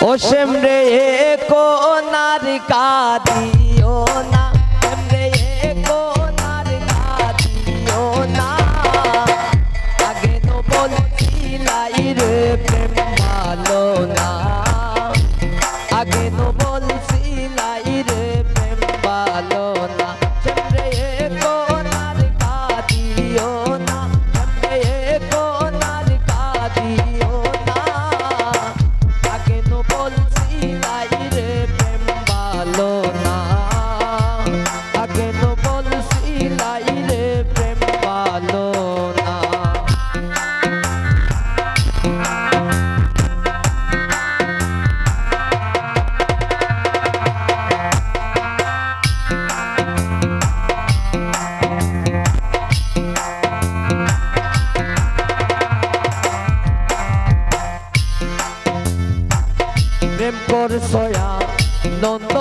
ও সেমরে কোনার কাদিও না, সেমরে কোনার কাদিও না। আগে তো বলছিলাই রে প্রেম ভালো না, আগে তো বলছিলাই রে প্রেম ভালো না। সেমরে কোনার কাদিও না, সেমরে কোনার কাদিও না। আগে তো বলছিলাই রে প্রেম ভালো না, আগে তো বলছিলাই রে প্রেম ভালো না। প্রেম করছয়া নন্দ